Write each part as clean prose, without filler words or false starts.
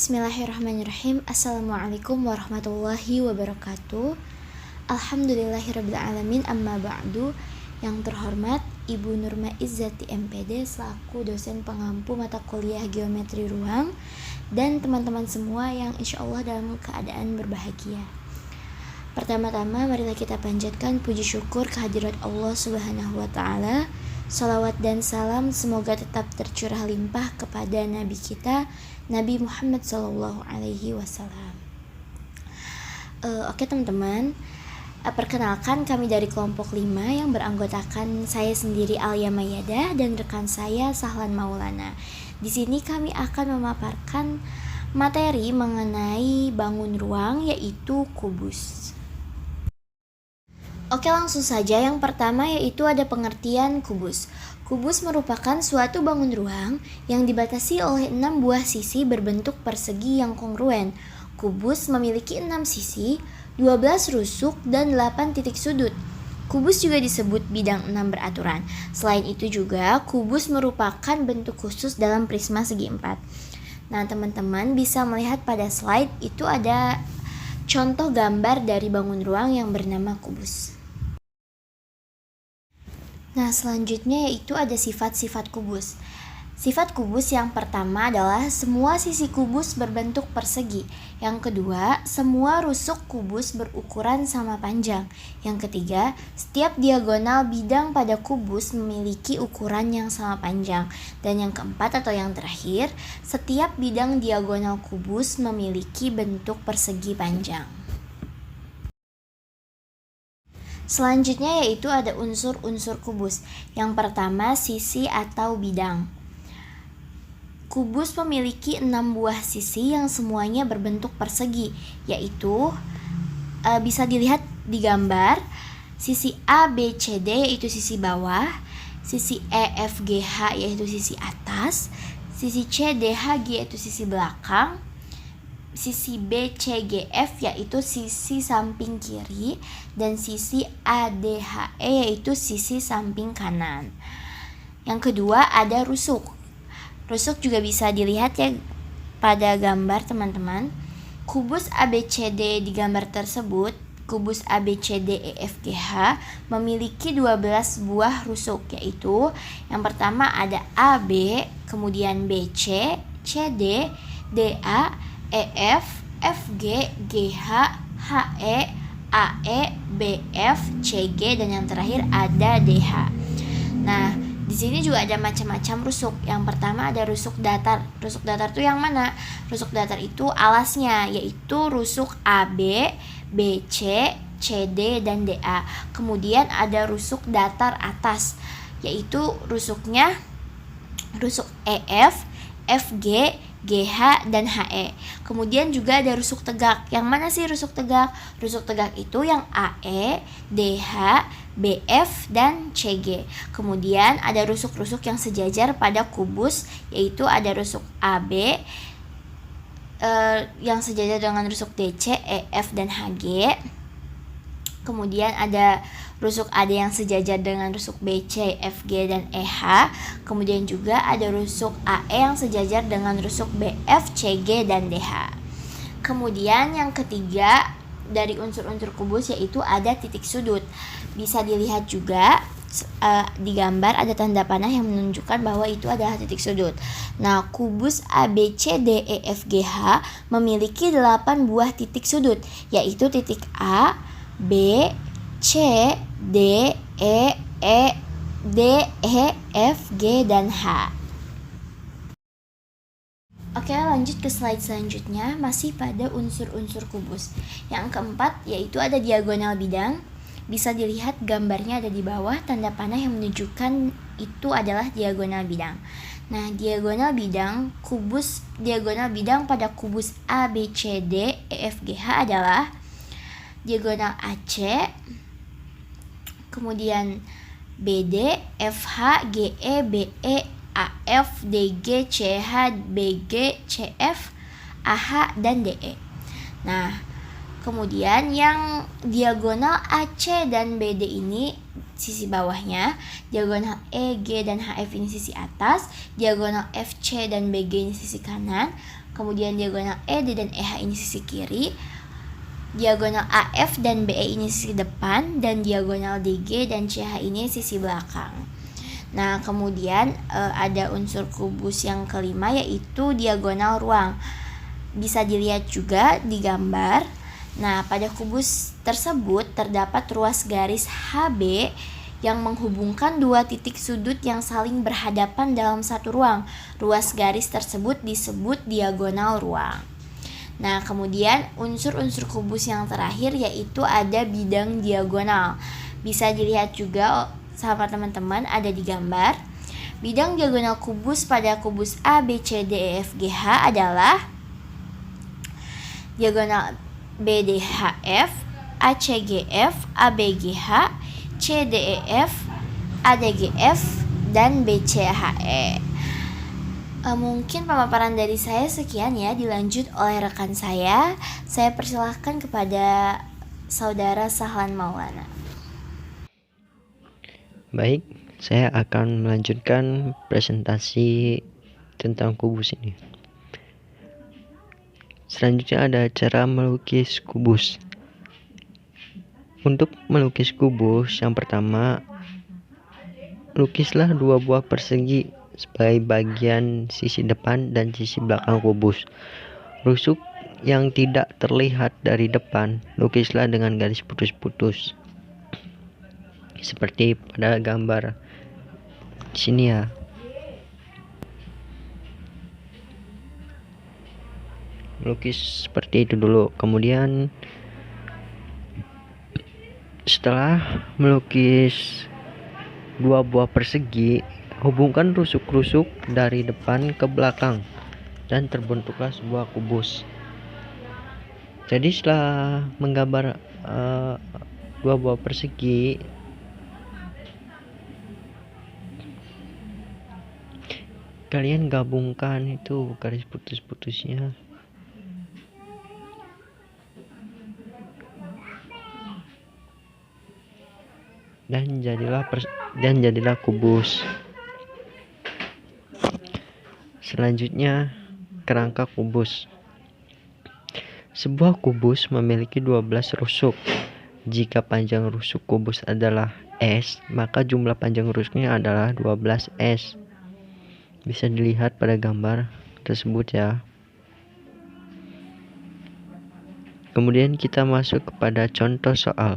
Bismillahirrahmanirrahim. Assalamualaikum warahmatullahi wabarakatuh. Alhamdulillahirrabbilalamin, amma ba'du. Yang terhormat Ibu Nurma Izzati MPD selaku dosen pengampu mata kuliah geometri ruang, dan teman-teman semua yang insya Allah dalam keadaan berbahagia. Pertama-tama marilah kita panjatkan puji syukur kehadirat Allah Subhanahu wa Ta'ala. Salawat dan salam semoga tetap tercurah limpah kepada Nabi kita, Nabi Muhammad SAW. Oke teman-teman, perkenalkan kami dari kelompok 5 yang beranggotakan saya sendiri Alia Mayada dan rekan saya Sahlan Maulana. Di sini kami akan memaparkan materi mengenai bangun ruang, yaitu kubus. Oke, langsung saja. Yang pertama yaitu ada pengertian kubus. Kubus merupakan suatu bangun ruang yang dibatasi oleh 6 buah sisi berbentuk persegi yang kongruen. Kubus memiliki 6 sisi, 12 rusuk, dan 8 titik sudut. Kubus juga disebut bidang 6 beraturan. Selain itu juga, kubus merupakan bentuk khusus dalam prisma segi 4. Nah, teman-teman bisa melihat pada slide itu ada contoh gambar dari bangun ruang yang bernama kubus. Nah, selanjutnya yaitu ada sifat-sifat kubus. Sifat kubus yang pertama adalah semua sisi kubus berbentuk persegi. Yang kedua, semua rusuk kubus berukuran sama panjang. Yang ketiga, setiap diagonal bidang pada kubus memiliki ukuran yang sama panjang. Dan yang keempat atau yang terakhir, setiap bidang diagonal kubus memiliki bentuk persegi panjang. Selanjutnya yaitu ada unsur-unsur kubus. Yang pertama, sisi atau bidang. Kubus memiliki 6 buah sisi yang semuanya berbentuk persegi, yaitu bisa dilihat di gambar. Sisi A, B, C, D yaitu sisi bawah, sisi E, F, G, H yaitu sisi atas, sisi C, D, H, G yaitu sisi belakang, sisi B, C, G, F yaitu sisi samping kiri, dan sisi A, D, H, E yaitu sisi samping kanan. Yang kedua ada rusuk. Rusuk juga bisa dilihat ya pada gambar teman-teman. Kubus ABCD di gambar tersebut, kubus ABCD E, F, G, H memiliki 12 buah rusuk, yaitu yang pertama ada AB, kemudian BC, CD, DA, EF, FG, GH, HE, AE, BF, CG, dan yang terakhir ada DH. Nah, di sini juga ada macam-macam rusuk. Yang pertama ada rusuk datar. Rusuk datar itu yang mana? Rusuk datar itu alasnya, yaitu rusuk AB, BC, CD, dan DA. Kemudian ada rusuk datar atas, yaitu rusuknya rusuk EF, FG, GH, dan HE. Kemudian juga ada rusuk tegak. Yang mana sih rusuk tegak? Rusuk tegak itu yang AE, DH, BF, dan CG. Kemudian ada rusuk-rusuk yang sejajar pada kubus, yaitu ada rusuk AB yang sejajar dengan rusuk DC, EF, dan HG. Kemudian ada rusuk AD yang sejajar dengan rusuk BC, FG, dan EH. Kemudian juga ada rusuk AE yang sejajar dengan rusuk BF, CG, dan DH. Kemudian yang ketiga dari unsur-unsur kubus yaitu ada titik sudut. Bisa dilihat juga di gambar ada tanda panah yang menunjukkan bahwa itu adalah titik sudut. Nah, kubus ABCDEFGH memiliki 8 buah titik sudut, yaitu titik A, B, C, D, F, G, dan H. Oke, lanjut ke slide selanjutnya, masih pada unsur-unsur kubus. Yang keempat yaitu ada diagonal bidang. Bisa dilihat gambarnya ada di bawah, tanda panah yang menunjukkan itu adalah diagonal bidang. Nah, diagonal bidang pada kubus A, B, C, D, E, F, G, H adalah diagonal AC, kemudian BD, FH, GE, BE, AF, DG, CH, BG, CF, AH, dan DE. Nah, kemudian yang diagonal AC dan BD ini sisi bawahnya, diagonal EG dan HF ini sisi atas, diagonal FC dan BG ini sisi kanan, kemudian diagonal ED dan EH ini sisi kiri, diagonal AF dan BE ini sisi depan, dan diagonal DG dan CH ini sisi belakang. Nah, kemudian ada unsur kubus yang kelima, yaitu diagonal ruang. Bisa dilihat juga di gambar. Nah, pada kubus tersebut terdapat ruas garis HB yang menghubungkan dua titik sudut yang saling berhadapan dalam satu ruang. Ruas garis tersebut disebut diagonal ruang. Nah, kemudian unsur-unsur kubus yang terakhir yaitu ada bidang diagonal. Bisa dilihat juga sama teman-teman, ada di gambar. Bidang diagonal kubus pada kubus A, B, C, D, E, F, G, H adalah diagonal BDHF, ACGF, ABGH, CDEF, ADGF, dan BCHE. Mungkin pemaparan dari saya sekian ya, dilanjut oleh rekan saya. Saya persilahkan kepada saudara Sahlan Maulana. Baik, saya akan melanjutkan presentasi tentang kubus ini. Selanjutnya ada cara melukis kubus. Untuk melukis kubus, yang pertama, lukislah dua buah persegi sebagai bagian sisi depan dan sisi belakang kubus. Rusuk yang tidak terlihat dari depan, lukislah dengan garis putus-putus. Seperti pada gambar di sini ya. Melukis seperti itu dulu. Kemudian setelah melukis dua buah persegi, hubungkan rusuk-rusuk dari depan ke belakang dan terbentuklah sebuah kubus. Jadi setelah menggambar dua buah persegi, kalian gabungkan itu garis putus-putusnya. Dan jadilah kubus. Selanjutnya, kerangka kubus. Sebuah kubus memiliki 12 rusuk. Jika panjang rusuk kubus adalah S, maka jumlah panjang rusuknya adalah 12 S. Bisa dilihat pada gambar tersebut ya. Kemudian kita masuk kepada contoh soal.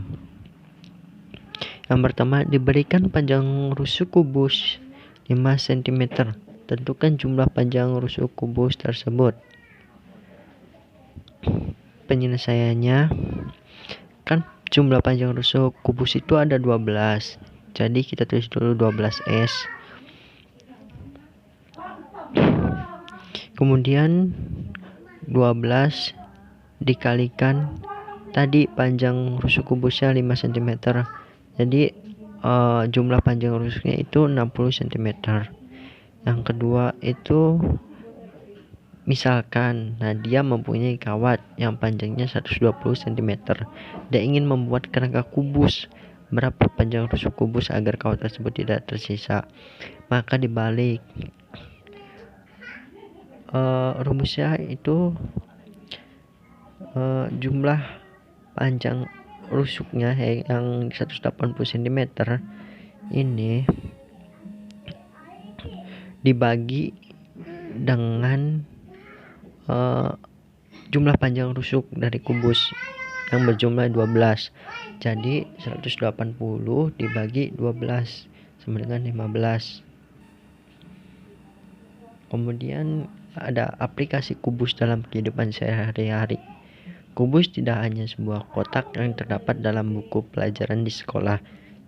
Yang pertama, diberikan panjang rusuk kubus 5 cm. Tentukan jumlah panjang rusuk kubus tersebut. Penyelesaiannya, kan jumlah panjang rusuk kubus itu ada 12. Jadi kita tulis dulu 12S. Kemudian 12 dikalikan tadi panjang rusuk kubusnya 5 cm. Jadi jumlah panjang rusuknya itu 60 cm. Yang kedua itu misalkan Nadia mempunyai kawat yang panjangnya 120 cm. Dia ingin membuat kerangka kubus. Berapa panjang rusuk kubus agar kawat tersebut tidak tersisa? Maka dibalik. Rumusnya itu jumlah panjang rusuknya yang 180 cm ini dibagi dengan jumlah panjang rusuk dari kubus yang berjumlah 12. Jadi 180 dibagi 12 sama dengan 15. Kemudian ada aplikasi kubus dalam kehidupan sehari-hari. Kubus tidak hanya sebuah kotak yang terdapat dalam buku pelajaran di sekolah,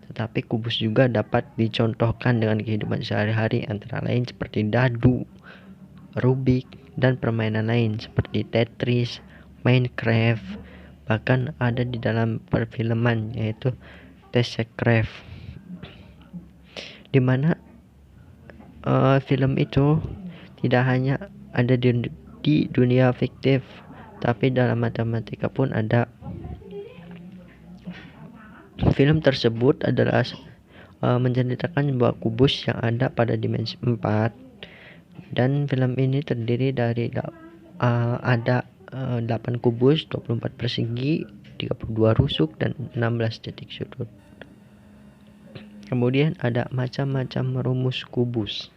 tetapi kubus juga dapat dicontohkan dengan kehidupan sehari-hari, antara lain seperti dadu, Rubik, dan permainan lain seperti Tetris, Minecraft, bahkan ada di dalam perfilman yaitu Tessecraft, di mana film itu tidak hanya ada di dunia fiktif, tapi dalam matematika pun ada. Film tersebut adalah menceritakan sebuah kubus yang ada pada dimensi 4, dan film ini terdiri dari ada 8 kubus, 24 persegi, 32 rusuk, dan 16 titik sudut. Kemudian ada macam-macam rumus kubus.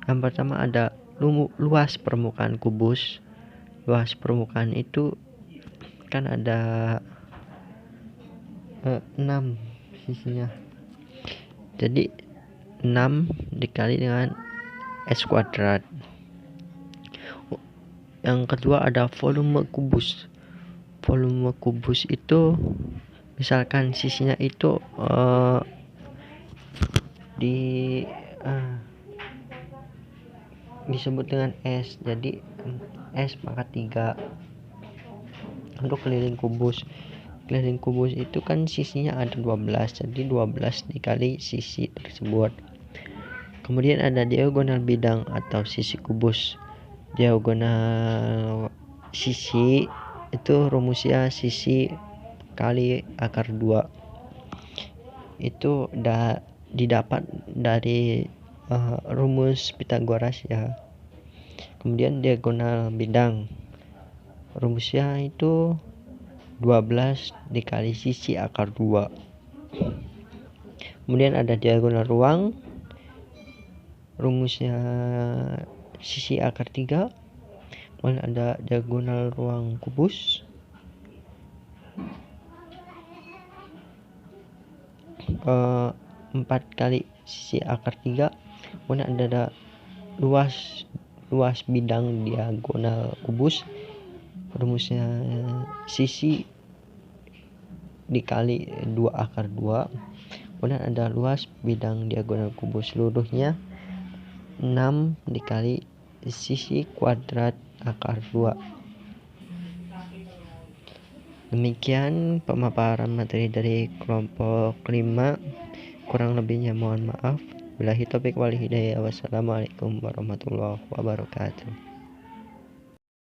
Yang pertama ada luas permukaan kubus. Luas permukaan itu kan ada 6 sisinya. Jadi 6 dikali dengan S kuadrat. Yang kedua ada volume kubus. Volume kubus itu misalkan sisinya itu disebut dengan S. Jadi S pangkat 3 untuk keliling kubus. Keliling kubus itu kan sisinya ada 12. Jadi 12 dikali sisi tersebut. Kemudian ada diagonal bidang atau sisi kubus. Diagonal sisi itu rumusnya sisi kali akar 2. Itu didapat dari rumus Pythagoras ya. Kemudian diagonal bidang rumusnya itu 12 dikali sisi akar 2. Kemudian ada diagonal ruang, rumusnya sisi akar 3. Kemudian ada diagonal ruang kubus, 4 kali sisi akar 3. Kemudian ada luas bidang diagonal kubus, rumusnya sisi dikali 2 akar 2. Kemudian ada luas bidang diagonal kubus, seluruhnya 6 dikali sisi kuadrat akar 2. Demikian pemaparan materi dari kelompok 5. Kurang lebihnya mohon maaf. Billahi taufiq wal hidayah. Wassalamualaikum warahmatullahi wabarakatuh.